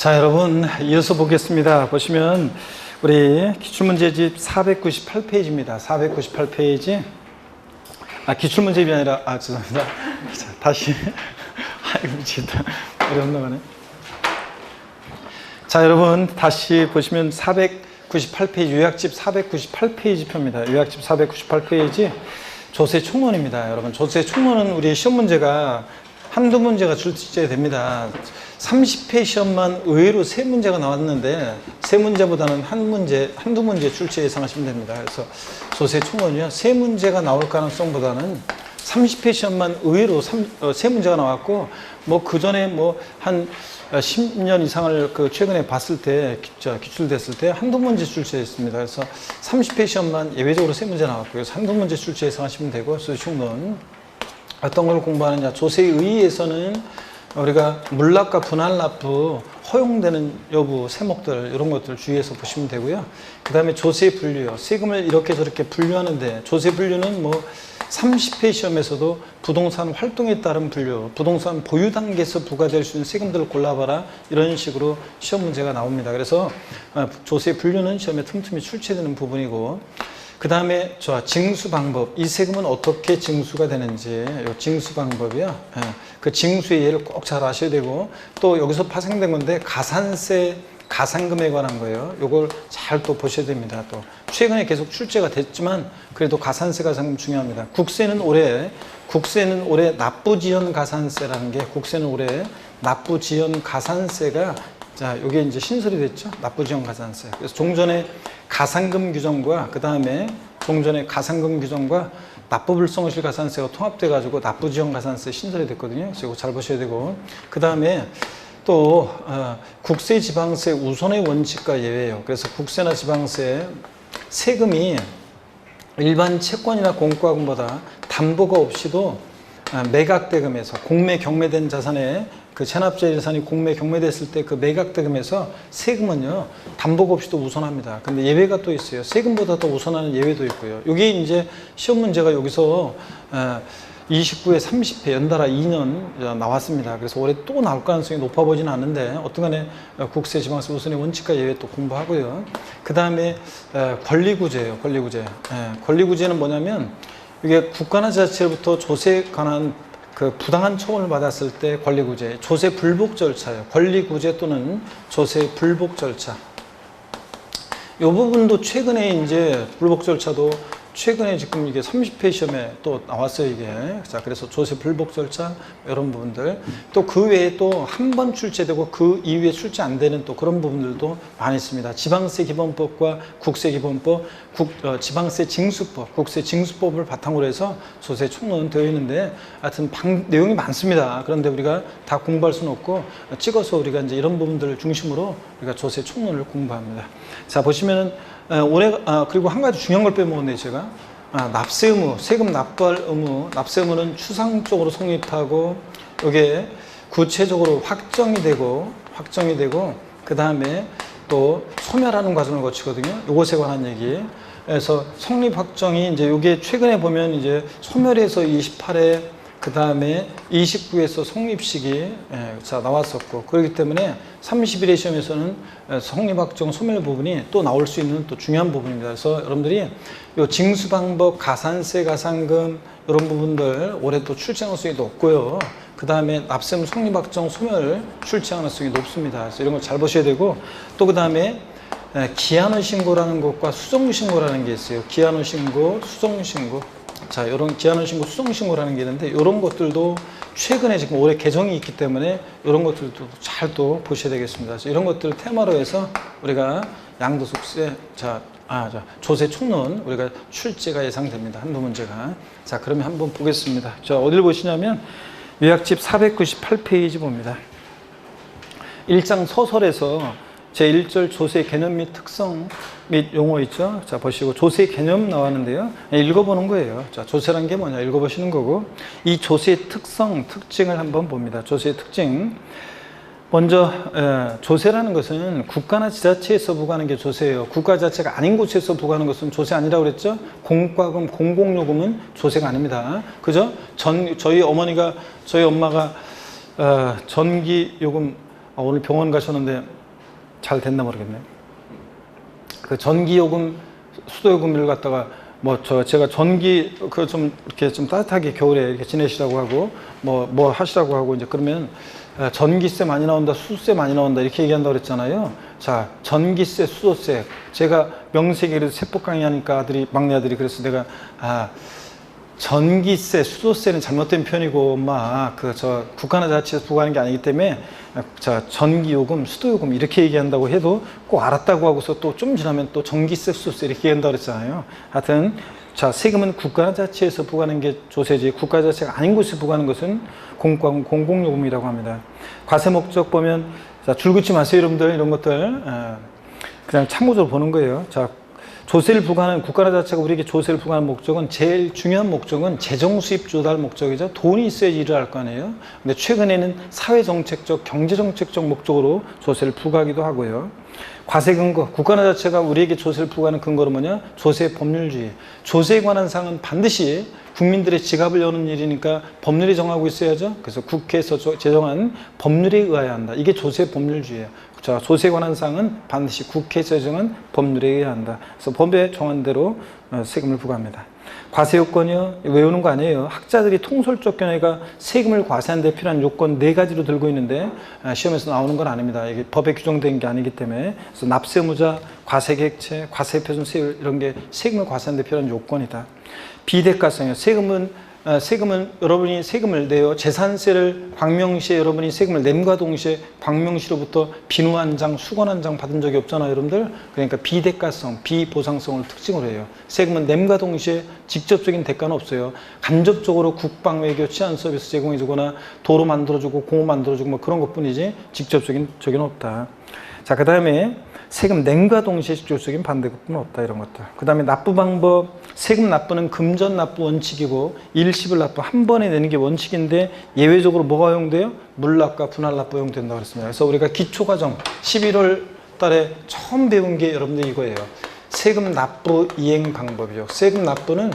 자, 여러분 이어서 보겠습니다. 보시면 우리 기출문제집 498페이지입니다. 498페이지. 기출문제집이 아니라 죄송합니다. 자, 다시 아이고 진짜 어려운 나가네. 자, 여러분 다시 보시면 498페이지 요약집 498페이지 표입니다. 요약집 498페이지 조세 총론입니다. 여러분 조세 총론은 우리 시험 문제가 한두 문제가 출제됩니다. 30회 시험만 의외로 3문제가 나왔는데 3문제보다는 한두 문제 출제 예상하시면 됩니다. 그래서 조세 총론이요. 3문제가 나올 가능성보다는 30회 시험만 의외로 3문제가 나왔고 그 전에 한 10년 이상을 최근에 봤을 때 기출됐을 때 한두 문제 출제했습니다. 그래서 30회 시험만 예외적으로 3문제 나왔고요. 그래서 한두 문제 출제 예상하시면 되고 조세 총론 어떤 걸 공부하느냐. 조세에 의해서는 우리가 물납과 분할납부 허용되는 여부, 세목들 이런 것들 주의해서 보시면 되고요. 그 다음에 조세 분류요. 세금을 이렇게 저렇게 분류하는데 조세 분류는 30회 시험에서도 부동산 활동에 따른 분류, 부동산 보유 단계에서 부과될 수 있는 세금들을 골라봐라 이런 식으로 시험 문제가 나옵니다. 그래서 조세 분류는 시험에 틈틈이 출제되는 부분이고 그 다음에 징수 방법, 이 세금은 어떻게 징수가 되는지 이 징수 방법이요. 그 징수의 예를 꼭 잘 아셔야 되고 또 여기서 파생된 건데 가산세, 가산금에 관한 거예요. 이걸 잘 또 보셔야 됩니다. 또 최근에 계속 출제가 됐지만 그래도 가산세, 가산금 중요합니다. 국세는 올해 납부지연 가산세라는 게 국세는 올해 납부지연 가산세가 이게 이제 신설이 됐죠. 납부지연 가산세. 그래서 종전에 가산금 규정과 그 다음에 종전의 가산금 규정과 납부불성실 가산세가 통합돼 가지고 납부지연 가산세 신설이 됐거든요. 그래서 이거 잘 보셔야 되고 그 다음에 또 국세 지방세 우선의 원칙과 예외예요. 그래서 국세나 지방세 세금이 일반 채권이나 공과금보다 담보가 없이도 매각대금에서 공매 경매된 자산에 그 체납자 재산이 공매 경매됐을 때 그 매각대금에서 세금은요 담보가 없이도 우선합니다. 근데 예외가 또 있어요. 세금보다 더 우선하는 예외도 있고요. 이게 이제 시험 문제가 여기서 29회 30회 연달아 2년 나왔습니다. 그래서 올해 또 나올 가능성이 높아 보지는 않는데 어떤간에 국세 지방세 우선의 원칙과 예외 또 공부하고요. 그 다음에 권리구제예요. 권리구제는 뭐냐면 이게 국가나 지자체로부터 조세에 관한 그 부당한 처분을 받았을 때 권리구제, 조세 불복 절차예요. 권리구제 또는 조세 불복 절차. 이 부분도 최근에 이제 불복 절차도 최근에 지금 이게 30회 시험에 또 나왔어요, 이게. 자, 그래서 조세 불복 절차, 이런 부분들. 또 그 외에 또 한 번 출제되고 그 이후에 출제 안 되는 또 그런 부분들도 많이 있습니다. 지방세 기본법과 국세 기본법, 지방세 징수법, 국세 징수법을 바탕으로 해서 조세 총론 되어 있는데 하여튼 내용이 많습니다. 그런데 우리가 다 공부할 수는 없고 찍어서 우리가 이제 이런 부분들을 중심으로 우리가 조세 총론을 공부합니다. 자, 보시면은 올해 그리고 한 가지 중요한 걸 빼먹었네요, 제가. 납세 의무, 세금 납부할 의무, 납세 의무는 추상적으로 성립하고 이게 구체적으로 확정이 되고 그 다음에 또 소멸하는 과정을 거치거든요. 이것에 관한 얘기. 그래서 성립 확정이 이제 이게 최근에 보면 이제 소멸해서 28회 그 다음에 29에서 성립식이 나왔었고 그렇기 때문에 31회 시험에서는 성립확정 소멸 부분이 또 나올 수 있는 또 중요한 부분입니다. 그래서 여러분들이 요 징수 방법, 가산세, 가산금 이런 부분들 올해 또 출제 가능성이 높고요. 그 다음에 납세의무 성립확정 소멸 출제 가능성이 높습니다. 그래서 이런 거 잘 보셔야 되고 또 그 다음에 기한후 신고라는 것과 수정후 신고라는 게 있어요. 기한후 신고, 수정후 신고. 자, 이런 기한후 신고, 수정 신고라는 게 있는데 이런 것들도 최근에 지금 올해 개정이 있기 때문에 이런 것들도 잘 또 보셔야 되겠습니다. 그래서 이런 것들을 테마로 해서 우리가 양도소득세, 조세 총론 우리가 출제가 예상됩니다. 한두 문제가. 자, 그러면 한번 보겠습니다. 자, 어디를 보시냐면 요약집 498페이지 봅니다. 1장 서설에서 제1절 조세 개념 및 특성 및 용어 있죠. 자, 보시고 조세 개념 나왔는데요. 읽어보는 거예요. 자, 조세란 게 뭐냐 읽어보시는 거고 이 조세의 특성, 특징을 한번 봅니다. 조세의 특징. 먼저 조세라는 것은 국가나 지자체에서 부과하는 게 조세예요. 국가 자체가 아닌 곳에서 부과하는 것은 조세 아니라고 그랬죠. 공과금, 공공요금은 조세가 아닙니다. 그죠? 저희 엄마가 전기요금 오늘 병원 가셨는데 잘 됐나 모르겠네. 그 전기요금, 수도요금을 갖다가 제가 전기 좀 이렇게 좀 따뜻하게 겨울에 이렇게 지내시라고 하고 뭐 하시라고 하고 이제 그러면 전기세 많이 나온다, 수도세 많이 나온다 이렇게 얘기한다고 그랬잖아요. 자, 전기세, 수도세 제가 명색이 그래서 세법 강의하니까 막내 아들이 그래서 내가 전기세, 수도세는 잘못된 편이고 국가나 자치에서 부과하는 게 아니기 때문에 전기요금, 수도요금 이렇게 얘기한다고 해도 꼭 알았다고 하고서 또 좀 지나면 또 전기세, 수도세 이렇게 얘기한다고 그랬잖아요. 하여튼 세금은 국가나 자치에서 부과하는 게 조세지 국가 자체가 아닌 곳에서 부과하는 것은 공공요금이라고 합니다. 과세 목적 보면 줄 긋지 마세요 여러분들. 이런 것들 그냥 참고적으로 보는 거예요. 조세를 부과하는 국가나 자체가 우리에게 조세를 부과하는 목적은 제일 중요한 목적은 재정 수입 조달 목적이죠. 돈이 있어야지 일을 할 거 아니에요. 근데 최근에는 사회정책적, 경제정책적 목적으로 조세를 부과하기도 하고요. 과세 근거, 국가나 자체가 우리에게 조세를 부과하는 근거는 뭐냐? 조세 법률주의. 조세에 관한 사항은 반드시 국민들의 지갑을 여는 일이니까 법률이 정하고 있어야죠. 그래서 국회에서 제정한 법률에 의해야 한다. 이게 조세 법률주의예요. 조세에 관한 사항은 반드시 국회에서 제정한 법률에 의해야 한다. 그래서 법에 정한 대로 세금을 부과합니다. 과세 요건이요? 외우는 거 아니에요. 학자들이 통솔적 견해가 세금을 과세하는 데 필요한 요건 4가지로 들고 있는데 시험에서 나오는 건 아닙니다. 이게 법에 규정된 게 아니기 때문에. 그래서 납세무자, 과세계획체, 과세표준 이런 게 세금을 과세하는 데 필요한 요건이다. 비대가성이요. 세금은 여러분이 세금을 내요. 재산세를 광명시에 여러분이 세금을 냄과 동시에 광명시로부터 비누 한 장, 수건 한 장 받은 적이 없잖아요, 여러분들. 그러니까 비대가성, 비보상성을 특징으로 해요. 세금은 냄과 동시에 직접적인 대가는 없어요. 간접적으로 국방, 외교, 치안 서비스 제공해주거나 도로 만들어주고 공업 만들어주고 그런 것뿐이지 직접적인 적은 없다. 그 다음에 세금 낸과 동시에 직접적인 반대급부는 없다. 이런 것들. 그 다음에 납부 방법. 세금 납부는 금전 납부 원칙이고 일시불 납부 한 번에 내는 게 원칙인데 예외적으로 뭐가 허용돼요? 물납과 분할 납부 허용된다고 그랬습니다. 그래서 우리가 기초과정 11월 달에 처음 배운 게 여러분들 이거예요. 세금 납부 이행 방법이죠. 세금 납부는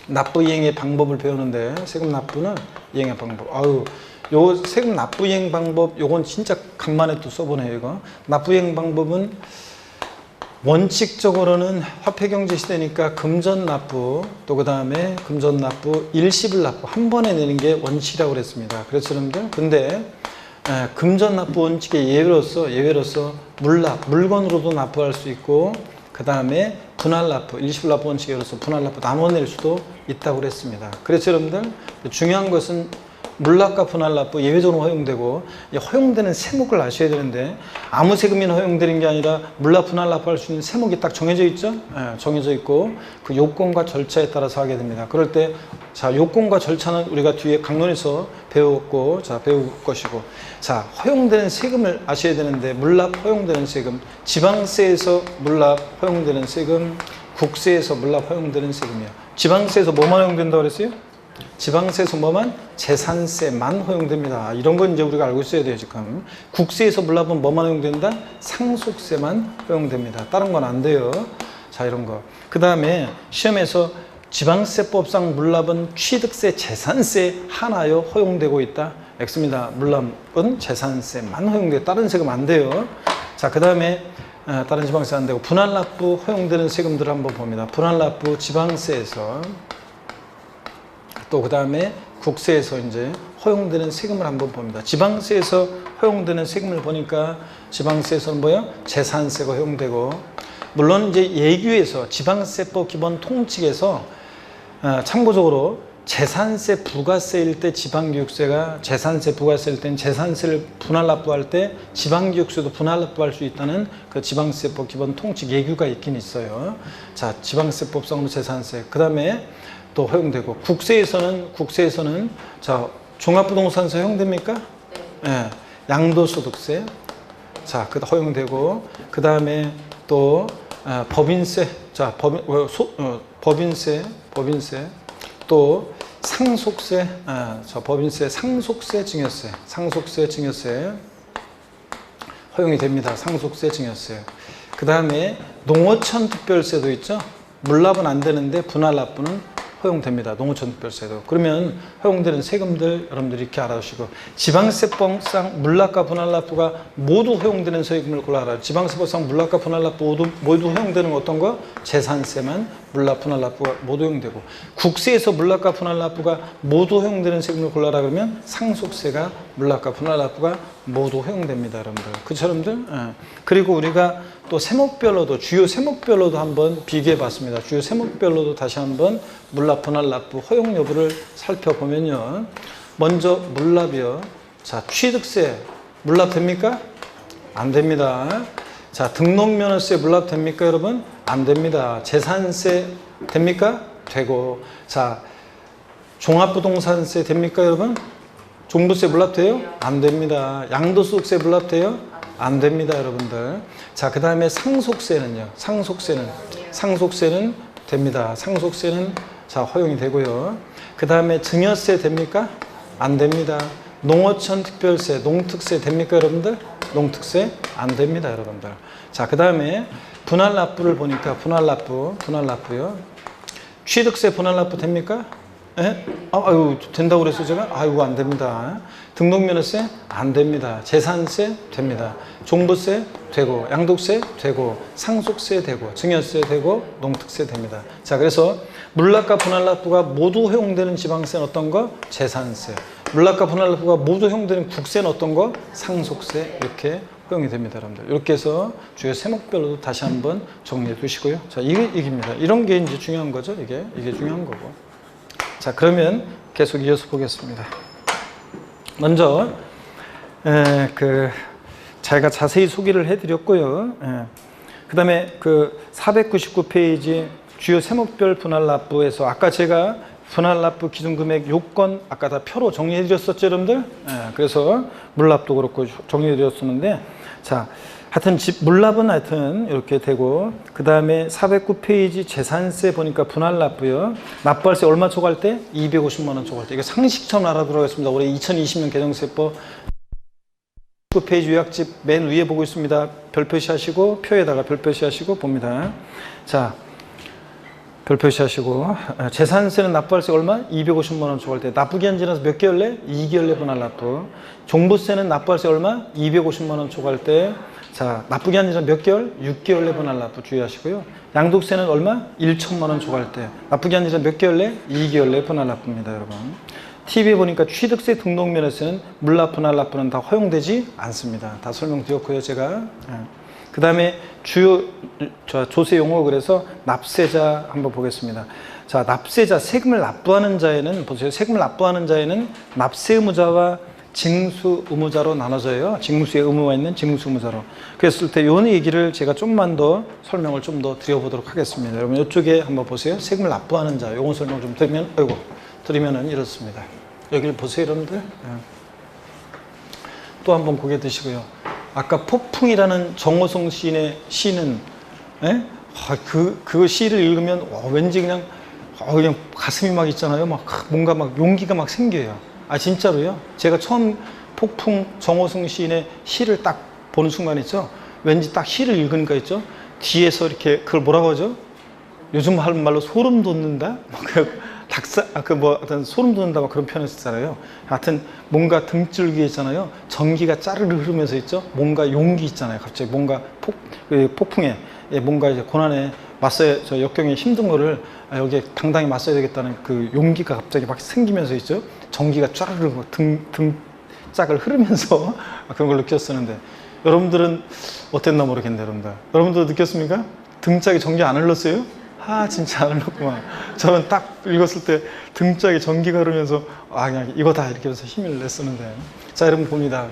납부 이행의 방법을 배우는데 세금 납부는 이행의 방법. 요 세금 납부 이행 방법 요건 진짜 간만에 또 써보네요. 이거 납부 이행 방법은 원칙적으로는 화폐경제 시대니까 금전 납부 또 그 다음에 금전 납부 일시불 납부 한 번에 내는 게 원칙이라고 그랬습니다. 그래서 여러분들 근데 금전 납부 원칙의 예외로서 물건으로도 납부할 수 있고 그 다음에 분할 납부 일시불 납부 원칙에 의해서 분할 납부 나눠 낼 수도 있다고 그랬습니다. 그래서 여러분들 중요한 것은 물납과 분할 납부 예외적으로 허용되고 허용되는 세목을 아셔야 되는데 아무 세금이나 허용되는 게 아니라 물납, 분할 납부할 수 있는 세목이 딱 정해져 있죠. 정해져 있고 그 요건과 절차에 따라서 하게 됩니다. 그럴 때 요건과 절차는 우리가 뒤에 강론에서 배울 것이고 허용되는 세금을 아셔야 되는데 물납 허용되는 세금, 지방세에서 물납 허용되는 세금, 국세에서 물납 허용되는 세금이요. 지방세에서 뭐만 허용된다고 그랬어요? 지방세에서 뭐만? 재산세만 허용됩니다. 이런 건 이제 우리가 알고 있어야 돼요, 지금. 국세에서 물납은 뭐만 허용된다? 상속세만 허용됩니다. 다른 건 안 돼요. 이런 거. 그 다음에 시험에서 지방세법상 물납은 취득세, 재산세 하나요 허용되고 있다. X입니다. 물납은 재산세만 허용돼요. 다른 세금 안 돼요. 그 다음에 다른 지방세 안 되고 분할납부 허용되는 세금들을 한번 봅니다. 분할납부 지방세에서 또 그 다음에 국세에서 이제 허용되는 세금을 한번 봅니다. 지방세에서 허용되는 세금을 보니까 지방세에서는 뭐예요? 재산세가 허용되고 물론 이제 예규에서 지방세법 기본 통칙에서 참고적으로 재산세 부가세일 때 지방교육세가 재산세 부가세일 때는 재산세를 분할 납부할 때 지방교육세도 분할 납부할 수 있다는 그 지방세법 기본 통칙 예규가 있긴 있어요. 지방세법상으로 재산세 그 다음에 또 허용되고 국세에서는 종합부동산세 허용됩니까? 네. 양도소득세 그 허용되고 그 다음에 또 법인세 법인세 또 상속세 법인세 상속세 증여세 허용이 됩니다. 상속세 증여세 그 다음에 농어촌 특별세도 있죠. 물납은 안 되는데 분할 납부는 허용됩니다. 농어촌특별세도. 그러면 허용되는 세금들 여러분들이 이렇게 알아두시고, 지방세법상 물납과 분할납부가 모두 허용되는 세금을 골라 알아요. 지방세법상 물납과 분할납부 모두 허용되는 어떤 거? 재산세만 물납, 분할납부가 모두 허용되고, 국세에서 물납과 분할납부가 모두 허용되는 세금을 골라라 그러면 상속세가 물납과 분할납부가 모두 허용됩니다, 여러분들. 그쵸, 여러분들? 예. 그리고 우리가 또 세목별로도, 주요 세목별로도 한번 비교해 봤습니다. 주요 세목별로도 다시 한번 물납, 분할납부 허용 여부를 살펴보면요. 먼저 물납이요. 자, 취득세 물납 됩니까? 안 됩니다. 자, 등록면허세 물납 됩니까, 여러분? 안 됩니다. 재산세 됩니까? 되고. 자, 종합부동산세 됩니까, 여러분? 종부세 물납돼요? 안 됩니다. 양도소득세 물납돼요? 안 됩니다, 여러분들. 자, 그 다음에 상속세는요. 상속세는 됩니다. 상속세는 자, 허용이 되고요. 그 다음에 증여세 됩니까? 안 됩니다. 농어촌 특별세, 농특세 됩니까, 여러분들? 농특세 안 됩니다, 여러분들. 자, 그 다음에 분할납부를 보니까 분할납부요. 취득세 분할납부 됩니까? 예? 아유, 된다고 그래서 제가? 아이고, 안 됩니다. 등록면허세? 안 됩니다. 재산세? 됩니다. 종부세? 되고, 양도세? 되고, 상속세? 되고, 증여세? 되고, 농특세? 됩니다. 자, 그래서 물납과 분할납부가 모두 허용되는 지방세는 어떤 거? 재산세. 물납과 분할납부가 모두 허용되는 국세는 어떤 거? 상속세. 이렇게 허용이 됩니다, 여러분들. 이렇게 해서 주요 세목별로도 다시 한번 정리해 두시고요. 자, 이게입니다. 이런 게 이제 중요한 거죠. 이게 중요한 거고. 자, 그러면 계속 이어서 보겠습니다. 먼저 제가 자세히 소개를 해드렸고요. 그 다음에 499페이지 주요 세목별 분할납부에서 아까 제가 분할납부 기준금액 요건 아까 다 표로 정리해드렸었죠, 여러분들? 그래서 물납도 그렇고 정리해드렸었는데, 자, 하여튼 물납은 하여튼 이렇게 되고, 그 다음에 409페이지 재산세 보니까 분할납부요. 납부할세 얼마 초과할 때? 250만 원 초과할 때. 이게 상식처럼 알아들어가겠습니다. 올해 2020년 개정세법 9페이지 요약집 맨 위에 보고 있습니다. 별표시 하시고, 표에다가 별표시 하시고 봅니다. 자, 별표시 하시고, 재산세는 납부할세 얼마? 250만 원 초과할 때. 납부기한 지나서 몇 개월 내? 2개월 내 분할납부. 종부세는 납부할세 얼마? 250만 원 초과할 때. 자, 납부기한 지나 몇 개월? 6개월 내 분할납부 주의하시고요. 양도세는 얼마? 1천만 원 초과할 때. 납부기한 지나 몇 개월 내? 2개월 내 분할납부입니다, 여러분. TV에 보니까 취득세 등록면허세는 물납, 분할납부는 다 허용되지 않습니다. 다 설명드렸고요, 제가. 그 다음에 주요 조세 용어, 그래서 납세자 한번 보겠습니다. 자, 납세자, 세금을 납부하는 자에는, 보세요. 세금을 납부하는 자에는 납세 의무자와 징수 의무자로 나눠져요. 징수의 의무가 있는 징수 의무자로. 그랬을 때 요 얘기를 제가 좀만 더 설명을 좀 더 드려보도록 하겠습니다. 여러분, 이쪽에 한번 보세요. 세금을 납부하는 자, 요거 설명 좀 드리면은 이렇습니다. 여기를 보세요, 여러분들. 또 한번 고개 드시고요. 아까 폭풍이라는 정호성 시인의 시는, 그 시를 읽으면 왠지 그냥 가슴이 막 있잖아요. 막 뭔가 막 용기가 막 생겨요. 아, 진짜로요. 제가 처음 폭풍 정호성 시인의 시를 딱 보는 순간 있죠. 왠지 딱 시를 읽으니까 있죠. 뒤에서 이렇게 그걸 뭐라고 하죠? 요즘 하는 말로 소름 돋는다? 하여튼 소름 돋는다, 막 그런 표현을 쓰잖아요. 하여튼 뭔가 등줄기에 있잖아요. 전기가 짜르르 흐르면서 있죠. 뭔가 용기 있잖아요. 갑자기 뭔가 폭풍에, 뭔가 이제 고난에 맞서야, 저 역경에 힘든 거를 여기에 당당히 맞서야 되겠다는 그 용기가 갑자기 막 생기면서 있죠. 전기가 짜르르 등짝을 흐르면서 그런 걸 느꼈었는데, 여러분들은 어땠나 모르겠네요, 여러분들. 여러분도 느꼈습니까? 등짝에 전기 안 흘렀어요? 아, 진짜 안 흘렀구만. 저는 딱 읽었을 때 등짝에 전기가 흐르면서 그냥 이거다 이렇게 해서 힘을 냈었는데. 자, 여러분 봅니다.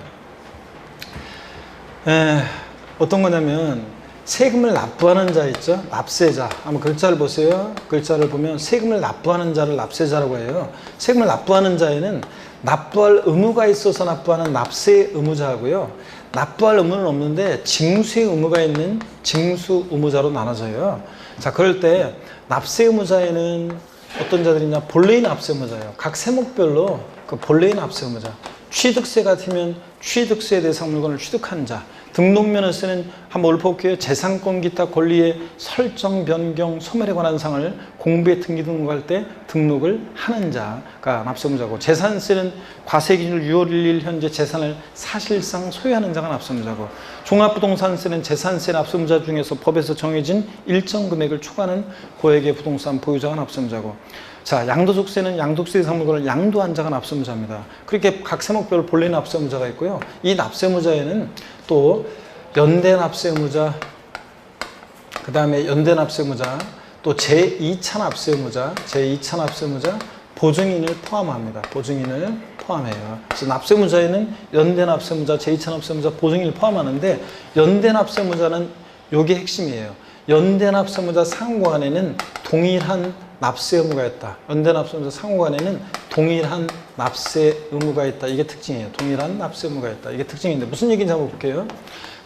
어떤 거냐면 세금을 납부하는 자 있죠? 납세자. 한번 글자를 보세요. 글자를 보면 세금을 납부하는 자를 납세자라고 해요. 세금을 납부하는 자에는 납부할 의무가 있어서 납부하는 납세 의무자하고요. 납부할 의무는 없는데 징수의 의무가 있는 징수 의무자로 나눠져요. 자, 그럴 때 납세 의무자에는 어떤 자들이냐? 본래의 납세 의무자예요. 각 세목별로 그 본래의 납세 의무자. 취득세 같으면 취득세 대상 물건을 취득한 자. 등록면허세는 한번 읊어볼게요. 재산권 기타 권리의 설정, 변경, 소멸에 관한 사항을 공부에 등기등록할 때 등록을 하는 자가 납세무자고, 재산세는 과세기준일 6월 1일 현재 재산을 사실상 소유하는 자가 납세무자고, 종합부동산세는 재산세 납세무자 중에서 법에서 정해진 일정 금액을 초과하는 고액의 부동산 보유자가 납세무자고, 자, 양도소득세는 양도세 상물권을 양도한 자가 납세무자입니다. 그렇게 각 세목별 본래 납세무자가 있고요. 이 납세무자에는 또 연대 납세무자, 그 다음에 연대 납세무자, 또 제2차 납세무자, 제2차 납세무자, 보증인을 포함합니다. 보증인을 포함해요. 그래서 납세무자에는 연대 납세무자, 제2차 납세무자, 보증인을 포함하는데, 연대 납세무자는 요게 핵심이에요. 연대 납세무자 상호간에는 동일한 납세 의무가 있다. 연대 납세무자 상호간에는 동일한 납세 의무가 있다. 이게 특징이에요. 동일한 납세 의무가 있다. 이게 특징인데 무슨 얘기인지 한번 볼게요.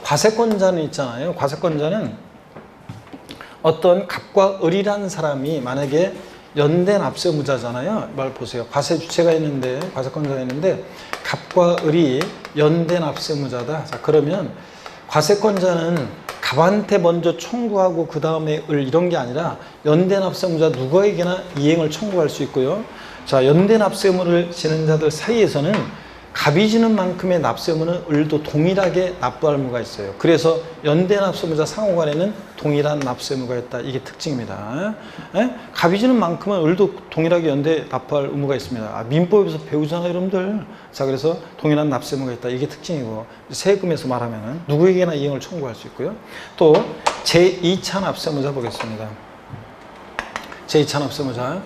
과세권자는 있잖아요. 과세권자는 어떤 갑과 을이라는 사람이 만약에 연대 납세무자잖아요. 말 보세요. 과세 주체가 있는데, 과세권자가 있는데 갑과 을이 연대 납세무자다. 자, 그러면 과세권자는 갑한테 먼저 청구하고 그 다음에 을, 이런 게 아니라 연대 납세무자 누구에게나 이행을 청구할 수 있고요. 자, 연대 납세의무를 지는 자들 사이에서는 갑이 지는 만큼의 납세의무는 을도 동일하게 납부할 의무가 있어요. 그래서 연대 납세무자 상호간에는 동일한 납세의무가 있다. 이게 특징입니다. 갑이 지는 만큼은 을도 동일하게 연대 납부할 의무가 있습니다. 민법에서 배우잖아요, 여러분들. 자, 그래서 동일한 납세의무가 있다. 이게 특징이고, 세금에서 말하면 누구에게나 이행을 청구할 수 있고요. 또 제2차 납세무자 보겠습니다. 제2차 납세무자.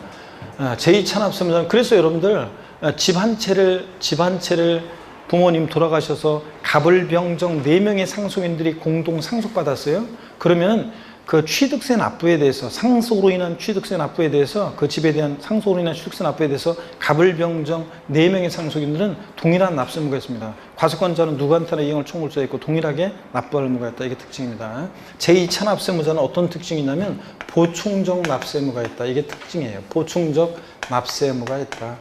제2차 납세무자는, 그래서 여러분들 집 한 채를 부모님 돌아가셔서 갑을병정 4명의 상속인들이 공동 상속받았어요. 그러면 그 취득세 납부에 대해서, 상속으로 인한 취득세 납부에 대해서, 그 집에 대한 상속으로 인한 취득세 납부에 대해서 갑을병정 4명의 상속인들은 동일한 납세 의무가 있습니다. 과세권자는 누구한테나 이행을 청구할 수 있고 동일하게 납부할 의무가 있다. 이게 특징입니다. 제2차 납세무자는 어떤 특징이 있냐면 보충적 납세 의무가 있다. 이게 특징이에요. 보충적 납세 의무가 있다.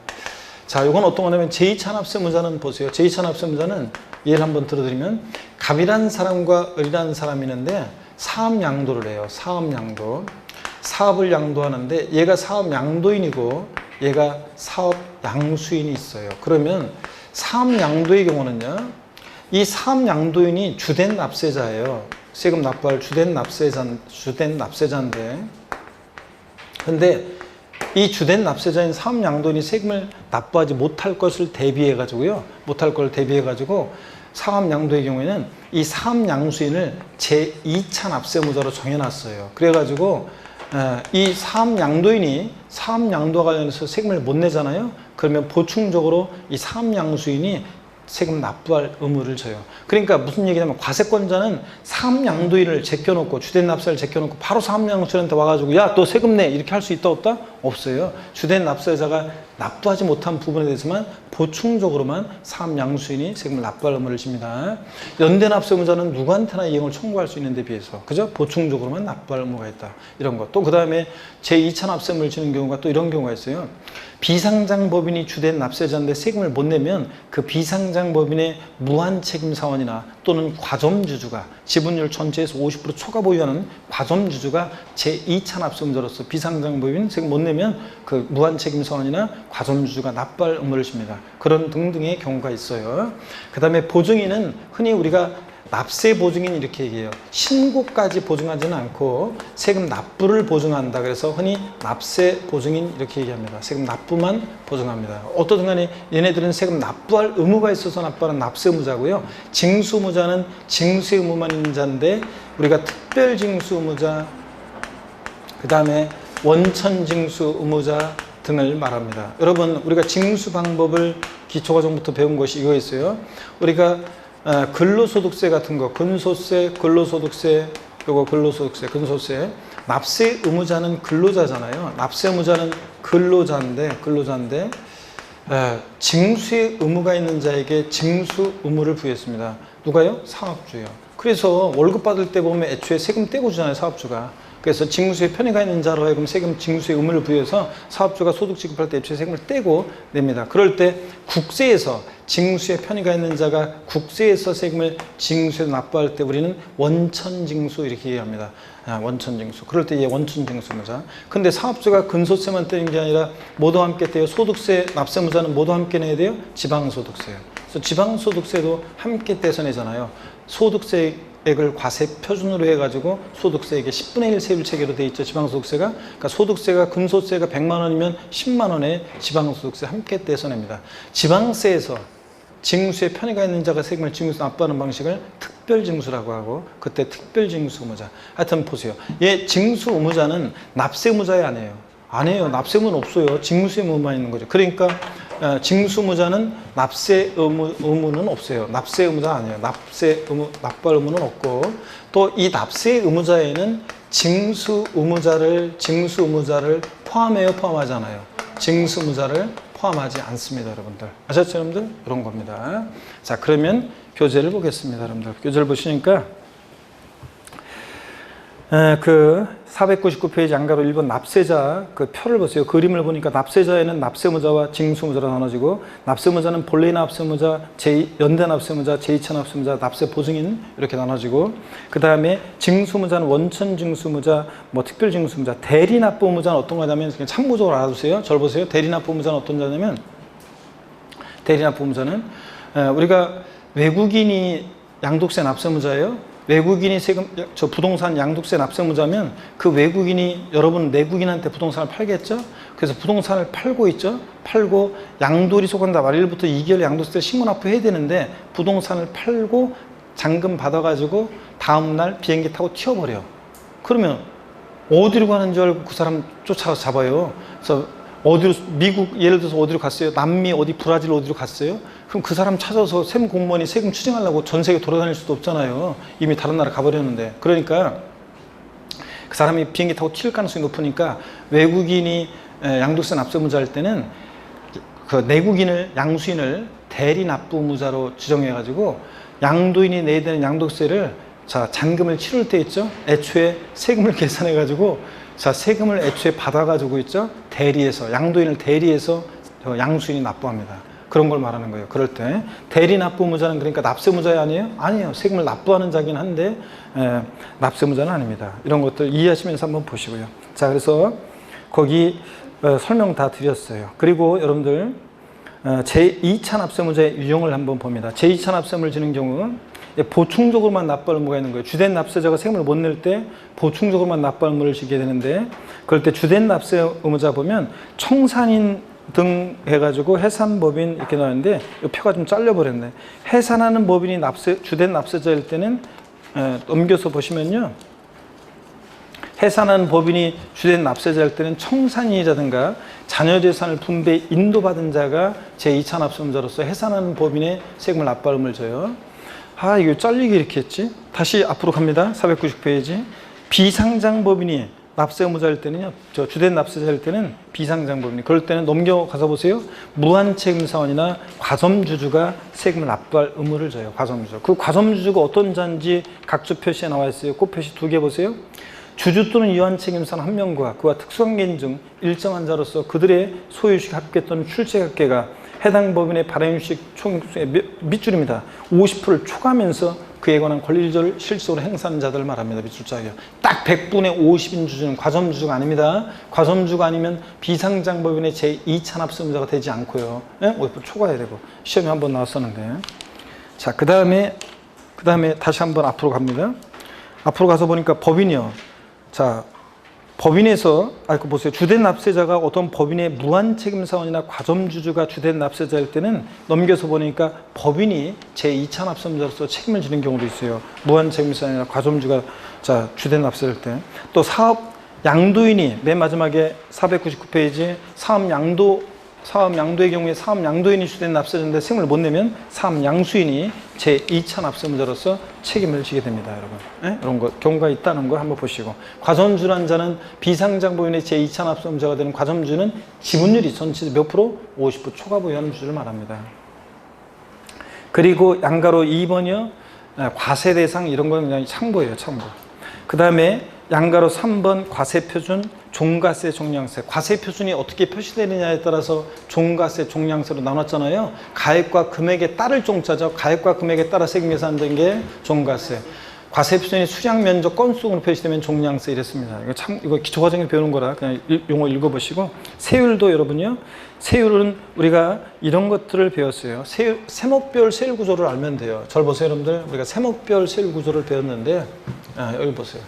자, 이건 어떤 거냐면 제2차 납세무자는 보세요. 제2차 납세무자는 예를 한번 들어드리면 갑이라는 사람과 을이라는 사람이 있는데 사업 양도를 해요. 사업 양도. 사업을 양도하는데 얘가 사업 양도인이고 얘가 사업 양수인이 있어요. 그러면 사업 양도의 경우는요, 이 사업 양도인이 주된 납세자예요. 세금 납부할 주된 납세자인데, 근데 이 주된 납세자인 사업 양도인이 세금을 납부하지 못할 것을 대비해 가지고요. 못할 걸 대비해 가지고 사업 양도의 경우에는 이 사업 양수인을 제2차 납세무자로 정해놨어요. 그래 가지고 이 사업 양도인이 사업 양도와 관련해서 세금을 못 내잖아요. 그러면 보충적으로 이 사업 양수인이 세금 납부할 의무를 져요. 그러니까 무슨 얘기냐면 과세권자는 사업양도인을 제껴놓고, 주된 납세를 제껴놓고 바로 사업양수인한테 와가지고 야, 너 세금 내, 이렇게 할 수 있다 없다? 없어요. 주된 납세자가 납부하지 못한 부분에 대해서만 보충적으로만 사업양수인이 세금을 납부할 의무를 집니다. 연대 납세무자는 누구한테나 이행을 청구할 수 있는 데 비해서 그죠? 보충적으로만 납부할 의무가 있다. 이런 것. 또 그 다음에 제2차 납세의무를 지는 경우가 또 이런 경우가 있어요. 비상장법인이 주된 납세자인데 세금을 못 내면 그 비상장법인의 무한책임사원이나 또는 과점주주가, 지분율 전체에서 50% 초과 보유하는 과점주주가 제2차 납세무자로서 비상장법인 세금 못 내면 그 무한책임사원이나 과점주주가 납부할 의무를 집니다. 그런 등등의 경우가 있어요. 그 다음에 보증인은 흔히 우리가 납세 보증인 이렇게 얘기해요. 신고까지 보증하지는 않고 세금 납부를 보증한다. 그래서 흔히 납세 보증인 이렇게 얘기합니다. 세금 납부만 보증합니다. 어떠든 간에 얘네들은 세금 납부할 의무가 있어서 납부하는 납세 의무자고요. 징수 의무자는 징수 의무만 있는 자인데 우리가 특별 징수 의무자, 그 다음에 원천 징수 의무자 등을 말합니다. 여러분, 우리가 징수 방법을 기초과정부터 배운 것이 이거였어요. 우리가 근로소득세 같은 거, 근소세, 근로소득세, 요거 근로소득세, 근소세. 납세 의무자는 근로자잖아요. 납세 의무자는 근로자인데 징수의 의무가 있는 자에게 징수 의무를 부여했습니다. 누가요? 사업주요. 그래서 월급 받을 때 보면 애초에 세금 떼고 주잖아요, 사업주가. 그래서 징수의 편의가 있는 자로 하여금 세금 징수의 의무를 부여해서 사업주가 소득 지급할 때 애초에 세금을 떼고 냅니다. 그럴 때 국세에서 징수의 편의가 있는 자가 국세에서 세금을 징수에 납부할 때 우리는 원천징수 이렇게 얘기합니다. 원천징수. 그럴 때 이게 원천징수무자. 근데 사업주가 근소세만 떼는 게 아니라 모두 함께 떼요. 소득세 납세무자는 모두 함께 내야 돼요. 지방소득세요. 그래서 지방소득세도 함께 떼서 내잖아요. 소득세액을 과세 표준으로 해가지고 소득세액의 10분의 1 세율 체계로 돼 있죠. 지방소득세가. 그러니까 소득세가 근소세가 100만 원이면 10만 원에 지방소득세 함께 떼서 냅니다. 지방세에서 징수에 편의가 있는 자가 세금을 징수 납부하는 방식을 특별징수라고 하고 그때 특별징수 의무자. 하여튼 보세요. 얘 징수 의무자는 납세 의무자에 아니에요. 납세 의무는 없어요. 징수 의무만 있는 거죠. 그러니까 징수 의무자는 납세 의무는 없어요. 납세 의무자 아니에요. 납세 의무 납부할 의무는 없고 또 이 납세 의무자에는 징수 의무자를 포함해요, 포함하지 않아요. 징수 의무자를 포함하지 않습니다, 여러분들. 아셨죠, 여러분들? 이런 겁니다. 자, 그러면 교재를 보겠습니다, 여러분들. 교재를 보시니까 그 499페이지 안가로 1번 납세자 그 표를 보세요. 그림을 보니까 납세자에는 납세무자와 징수무자로 나눠지고 납세무자는 본래 납세무자, 연대 납세무자, 제2차 납세무자, 납세보증인 이렇게 나눠지고 그 다음에 징수무자는 원천징수무자, 뭐 특별징수무자, 대리납부무자는 어떤 거냐면 그냥 참고적으로 알아두세요. 저를 보세요. 대리납부무자는 어떤 자냐면 대리납부무자는 우리가 외국인이 양도세 납세무자예요. 외국인이 부동산 양도세 납세무자면 그 외국인이 여러분 내국인한테 부동산을 팔겠죠? 그래서 부동산을 팔고 있죠? 팔고 양도일이 속한다. 말일부터 2개월 양도세를 신고 납부해야 되는데 부동산을 팔고 잔금 받아가지고 다음날 비행기 타고 튀어버려. 그러면 어디로 가는 줄 알고 그 사람 쫓아가서 잡아요. 그래서 어디로 미국 예를 들어서 어디로 갔어요? 남미 어디 브라질 어디로 갔어요? 그럼 그 사람 찾아서 세무 공무원이 세금 추징하려고 전 세계 돌아다닐 수도 없잖아요. 이미 다른 나라 가버렸는데. 그러니까 그 사람이 비행기 타고 튈 가능성이 높으니까 외국인이 양도세 납세무자 할 때는 그 내국인을 양수인을 대리납부무자로 지정해가지고 양도인이 내야 되는 양도세를 잔금을 치를 때 있죠. 애초에 세금을 계산해가지고 세금을 애초에 받아가지고 있죠. 대리해서 양도인을 대리해서 양수인이 납부합니다. 그런 걸 말하는 거예요. 그럴 때 대리납부무자는 그러니까 납세무자야 아니에요? 아니에요. 세금을 납부하는 자긴 한데 납세무자는 아닙니다. 이런 것들 이해하시면서 한번 보시고요. 자, 그래서 거기 설명 다 드렸어요. 그리고 여러분들 제2차 납세무자의 유형을 한번 봅니다. 제2차 납세무를 지는 경우 보충적으로만 납부할 의무가 있는 거예요. 주된 납세자가 세금을 못 낼 때 보충적으로만 납부할 의무를 지게 되는데 그럴 때 주된 납세 의무자 보면 청산인 등 해가지고 해산법인 이렇게 나오는데 이 표가 좀 잘려버렸네. 해산하는 법인이 주된 납세자일 때는 넘겨서 보시면요. 해산하는 법인이 주된 납세자일 때는 청산인이라든가 자녀재산을 분배 인도받은 자가 제2차 납세무자로서 해산하는 법인의 세금을 납부할 의무를 져요. 이거 잘리게 이렇게 했지? 다시 앞으로 갑니다. 490페이지. 비상장법인이 납세 의무자일 때는요, 주된 납세자일 때는 비상장법인이, 그럴 때는 넘겨가서 보세요. 무한책임사원이나 과점주주가 세금을 납부할 의무를 져요. 과점주주. 그 과점주주가 어떤 자인지 각주 표시에 나와 있어요. 꽃표시 2개 보세요. 주주 또는 유한책임사원 1명과 그와 특수관계인 중 일정한 자로서 그들의 소유식 합계 또는 출재합계가 해당 법인의 발행유식 총액의 밑줄입니다. 50%를 초과하면서 그에 관한 권리를 실질적으로 행사하는 자들을 말합니다. 밑줄자예요. 딱 100분의 50인 주주는 과점주주가 아닙니다. 과점주가 아니면 비상장법인의 제2차 납세무자가 되지 않고요. 50% 초과해야 되고 시험에 한번 나왔었는데. 자, 그 다음에 다시 한번 앞으로 갑니다. 앞으로 가서 보니까 법인이요. 자, 법인에서 보세요. 주된 납세자가 어떤 법인의 무한책임사원이나 과점주주가 주된 납세자일 때는 넘겨서 보니까 법인이 제2차 납세무자로서 책임을 지는 경우도 있어요. 무한책임사원이나 과점주가 주된 납세자일 때. 또 사업 양도인이 맨 마지막에 499페이지 사업 양도의 경우에 사업 양도인이 주된 납세자인데 세금을 못 내면 사업 양수인이 제2차 납세무자로서 책임을 지게 됩니다, 여러분. 이런 것 경우가 있다는 거 한번 보시고, 과점주란 자는 비상장법인의 제2차 납세무자가 되는 과점주는 지분율이 전체 몇 프로? 50% 초과 보유하는 주주를 말합니다. 그리고 양가로 2번이요. 과세 대상 이런 건 그냥 참고예요, 참고. 그 다음에 양가로 3번 과세표준, 종가세, 종량세. 과세표준이 어떻게 표시되느냐에 따라서 종가세, 종량세로 나눴잖아요. 가액과 금액에 따를 종자죠. 가액과 금액에 따라 세금 계산된 게 종가세. 과세표준이 수량, 면적, 건수로 표시되면 종량세 이랬습니다. 이거 기초과정에 배우는 거라 그냥 용어 읽어보시고. 세율도 여러분요. 세율은 우리가 이런 것들을 배웠어요. 세목별 세율 구조를 알면 돼요. 절 보세요, 여러분들. 우리가 세목별 세율 구조를 배웠는데, 여기 보세요.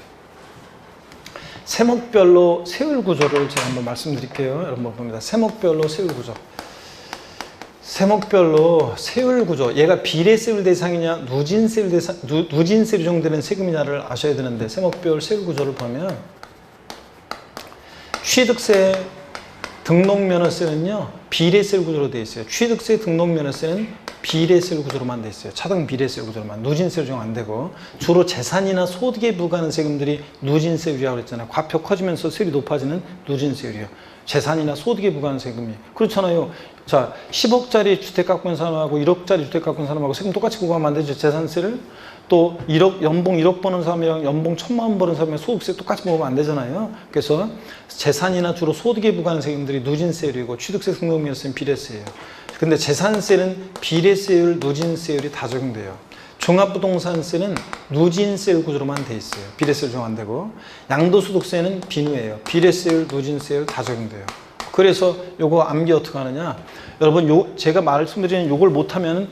세목별로 세율 구조를 제가 한번 말씀드릴게요. 여러분 봅니다. 세목별로 세율 구조. 세목별로 세율 구조. 얘가 비례세율 대상이냐, 누진세율 대상, 누진세율 정도되는 세금이냐를 아셔야 되는데, 세목별 세율 구조를 보면 취득세, 등록면허세는요 비례세율 구조로 되어 있어요. 취득세, 등록면허세는 비례세율 구조로만 되어 있어요. 차등 비례세율 구조로만. 누진세율 적용 안 되고, 주로 재산이나 소득에 부과하는 세금들이 누진세율이라고 그랬잖아요. 과표 커지면서 세율이 높아지는 누진세율이요. 재산이나 소득에 부과하는 세금이. 그렇잖아요. 자, 10억짜리 주택 갖고 있는 사람하고 1억짜리 주택 갖고 있는 사람하고 세금 똑같이 부과하면 안 되죠. 재산세를. 또 1억, 연봉 1억 버는 사람이랑 연봉 1,000만 원 버는 사람이랑 소득세 똑같이 부과하면 안 되잖아요. 그래서 재산이나 주로 소득에 부과하는 세금들이 누진세율이고, 취득세, 등록면허세는 비례세예요. 근데 재산세는 비례세율, 누진세율이 다 적용돼요. 종합부동산세는 누진세율 구조로만 돼 있어요. 비례세율 적용 안 되고. 양도소득세는 비누예요. 비례세율, 누진세율 다 적용돼요. 그래서 요거 암기 어떻게 하느냐. 여러분, 제가 말씀드리는 요걸 못하면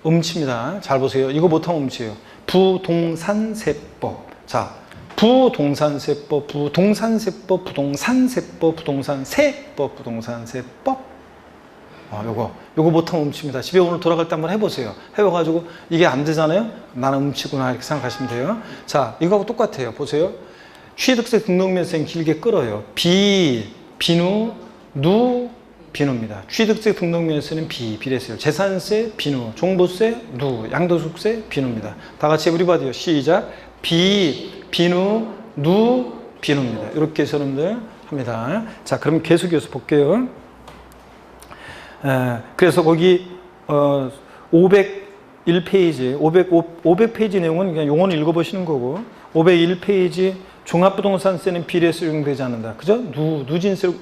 음치입니다. 잘 보세요. 이거 못하면 음치예요. 부동산세법. 자, 부동산세법, 부동산세법, 부동산세법, 부동산세법, 부동산세법. 요거 못하면 음치입니다. 집에 오늘 돌아갈 때 한번 해보세요. 해봐가지고 이게 안 되잖아요? 나는 음치구나 이렇게 생각하시면 돼요. 자, 이거하고 똑같아요. 보세요. 취득세, 등록면허세는 길게 끌어요. 비누, 누, 비누입니다. 취득세, 등록면허세는 비례세율. 재산세, 비누. 종부세, 누. 양도소득세, 비누입니다. 다 같이 에브리바디요. 시작. 비누, 누, 비누입니다. 이렇게 해서 여러분들 합니다. 자, 그럼 계속해서 볼게요. 그래서 거기 501페이지, 500페이지 내용은 그냥 용어를 읽어보시는 거고, 501페이지 종합부동산세는 비례세율 적용되지 않는다. 그죠? 누진세율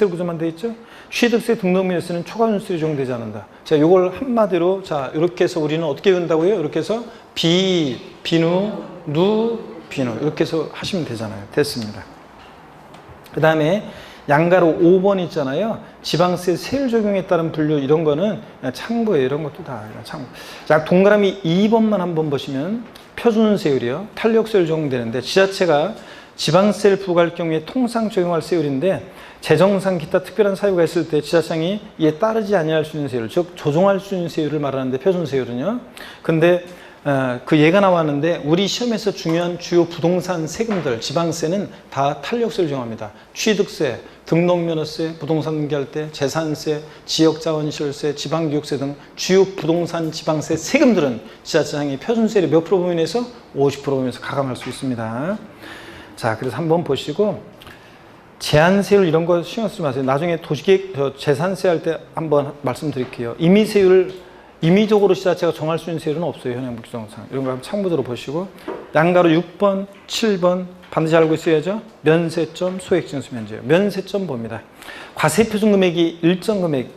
구조만 돼 있죠? 취득세, 등록면허세는 초과손세율 적용되지 않는다. 자, 요걸 한마디로, 자, 이렇게 해서 우리는 어떻게 외운다고요? 이렇게 해서 비누, 누, 비누. 이렇게 해서 하시면 되잖아요. 됐습니다. 그 다음에 양가로 5번 있잖아요. 지방세 세율 적용에 따른 분류, 이런 거는 그냥 참고예요. 이런 것도 다 참고. 자, 동그라미 2번만 한번 보시면 표준세율이요. 탄력세율 적용되는데, 지자체가 지방세를 부과할 경우에 통상 적용할 세율인데, 재정상 기타 특별한 사유가 있을 때 지자청이 이에 따르지 아니할 수 있는 세율, 즉 조정할 수 있는 세율을 말하는데, 표준세율은요. 근데 그 예가 나왔는데, 우리 시험에서 중요한 주요 부동산 세금들, 지방세는 다 탄력세를 적용합니다. 취득세, 등록면허세, 부동산 등기할 때, 재산세, 지역자원시설세, 지방교육세 등 주요 부동산 지방세 세금들은 지자체장이 표준세율 몇 프로 범위내에서 50% 범위에서 가감할 수 있습니다. 자, 그래서 한번 보시고, 제한세율 이런 거 신경 쓰지 마세요. 나중에 도시계획 재산세 할 때 한번 말씀드릴게요. 임의적으로 지자체가 정할 수 있는 세율은 없어요. 현행 규정상. 이런 거 한번 참고로 보시고, 양가로 6번, 7번 반드시 알고 있어야죠. 면세점, 소액징수 면제요. 면세점 봅니다. 과세표준 금액이 일정 금액,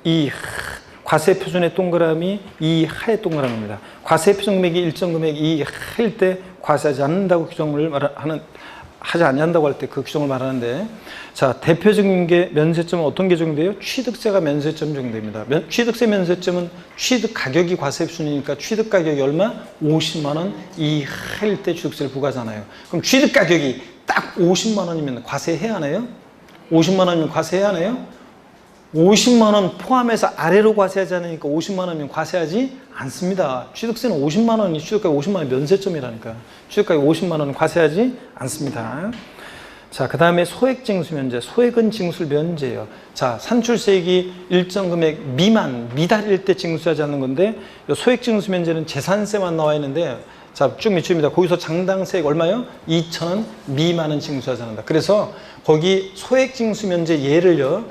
과세표준의 동그라미, 이 하의 동그라미입니다. 과세표준 금액이 일정 금액, 이 하일 때 과세하지 않는다고 규정을 하지 않는다고 할 때 그 규정을 말하는데, 자, 대표적인 게 면세점은 어떤 게 적용돼요? 취득세가 면세점 적용됩니다. 취득세 면세점은 취득 가격이 과세표준이니까 취득 가격이 얼마? 50만 원 이하일 때 취득세를 부과하잖아요. 그럼 취득 가격이 딱 50만 원이면 과세해야 하나요? 50만 원이면 과세해야 하나요? 50만 원 포함해서 아래로 과세하지 않으니까 50만 원이면 과세하지 않습니다. 취득세는 50만 원이 취득가격 50만 원 면세점이라니까. 취득가격 50만 원은 과세하지 않습니다. 자, 그 다음에 소액징수 면제. 소액은 징수를 면제예요. 자, 산출세액이 일정 금액 미달일 때 징수하지 않는 건데, 소액징수 면제는 재산세만 나와 있는데, 자, 쭉 밑줄입니다. 거기서 장당세액 얼마요? 2,000원 미만은 징수하지 않는다. 그래서 거기 소액징수 면제 예를요.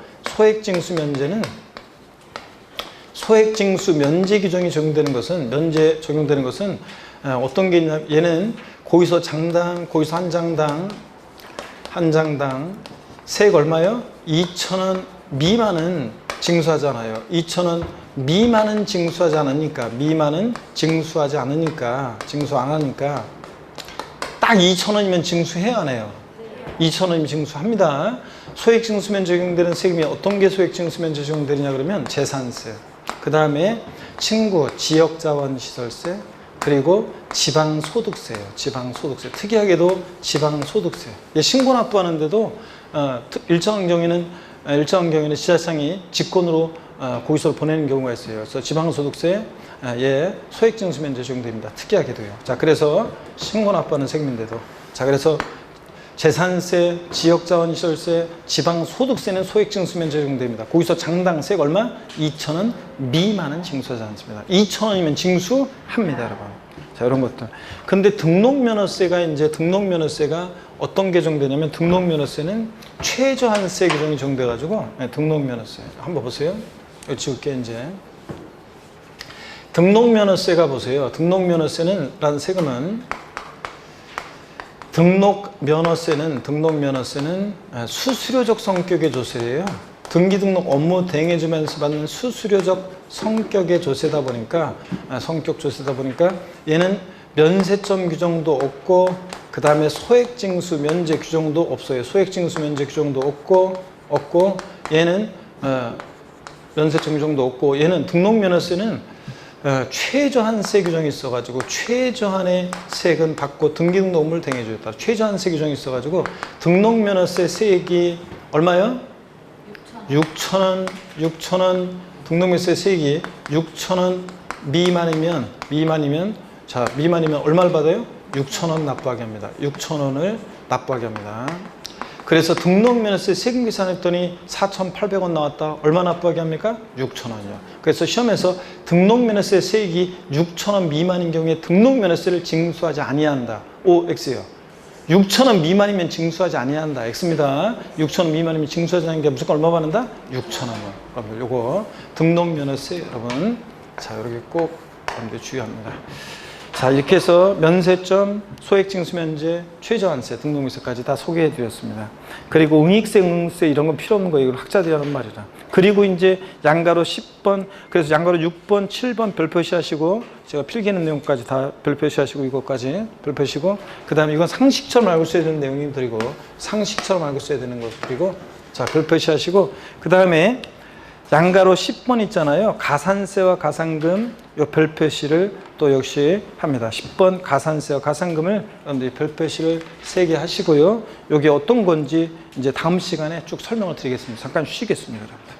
소액징수 면제 규정이 적용되는 것은 어떤 게 있냐? 얘는 거기서 장당, 거기서 한 장당, 한 장당 세액 얼마요? 2,000원 미만은 징수하잖아요. 2,000원 미만은 징수하지 않으니까, 미만은 징수하지 않으니까, 징수 안 하니까 딱 2,000원이면 징수해야 하네요. 2,000원이면 징수합니다. 소액징수면 적용되는 세금이 어떤 게 소액징수면 적용되느냐 그러면 재산세, 그 다음에 친구, 지역자원시설세, 그리고 지방소득세예요. 지방소득세. 특이하게도 지방소득세. 신고 납부하는데도 일정한 경우에는 지자청이 직권으로 고의서를 보내는 경우가 있어요. 그래서 지방소득세 소액징수면제 적용됩니다. 특이하게도요. 자, 그래서 신고 납부하는 세금인데도, 자, 그래서 재산세, 지역자원시설세, 지방소득세는 소액징수면제 적용됩니다. 거기서 장당세액 얼마? 2,000원 미만은 징수하지 않습니다. 2,000원이면 징수합니다, 여러분. 자, 이런 것들. 근데 등록면허세가 어떤 개정되냐면, 등록면허세는 최저한세 규정이 적용돼가지고, 등록면허세. 한번 보세요. 여기 지울게, 이제. 등록면허세가 보세요. 등록면허세는 수수료적 성격의 조세예요. 등기등록 업무 대행해주면서 받는 수수료적 성격의 조세다 보니까, 성격 조세다 보니까 얘는 면세점 규정도 없고, 그 다음에 소액징수 면제 규정도 없어요. 소액징수 면제 규정도 없고, 얘는 면세점 규정도 없고, 얘는 등록면허세는 최저한세 규정이 있어가지고 최저한의 세액은 받고 등기등록 업무를 대행해주겠다. 최저한세 규정이 있어가지고 등록면허세 세액이 얼마요? 6,000원. 등록면허세 세액이 6,000원 미만이면 얼마를 받아요? 6,000원 납부하게 합니다. 6,000원을 납부하게 합니다. 그래서 등록면허세 세금 계산했더니 4,800원 나왔다. 얼마 납부하게 합니까? 6,000원이요. 그래서 시험에서 등록면허세 세액이 6,000원 미만인 경우에 등록면허세를 징수하지 아니한다. O, X요. 6,000원 미만이면 징수하지 아니한다. X입니다. 6,000원 미만이면 징수하지 않는 게 무조건 얼마 받는다? 6,000원이요. 여러분, 요거 등록면허세 여러분, 자, 이렇게 꼭 여러분들 주의합니다. 자, 이렇게 해서 면세점, 소액징수면제, 최저한세, 등록면세까지 다 소개해드렸습니다. 그리고 응익세, 응세 이런 건 필요 없는 거예요. 이건 학자들이 하는 말이라. 그리고 이제 양가로 10번, 그래서 양가로 6번, 7번 별표시 하시고, 제가 필기하는 내용까지 다 별표시 하시고, 이것까지 별표시고, 그 다음에 이건 상식처럼 알고 써야 되는 내용들이고, 상식처럼 알고 써야 되는 것들이고, 자, 별표시 하시고, 그 다음에 양가로 10번 있잖아요. 가산세와 가산금 요 별표시를 또 역시 합니다. 10번 가산세와 가산금을 여러분들이 별표시를 3개 하시고요. 여기 어떤 건지 이제 다음 시간에 쭉 설명을 드리겠습니다. 잠깐 쉬겠습니다, 여러분들.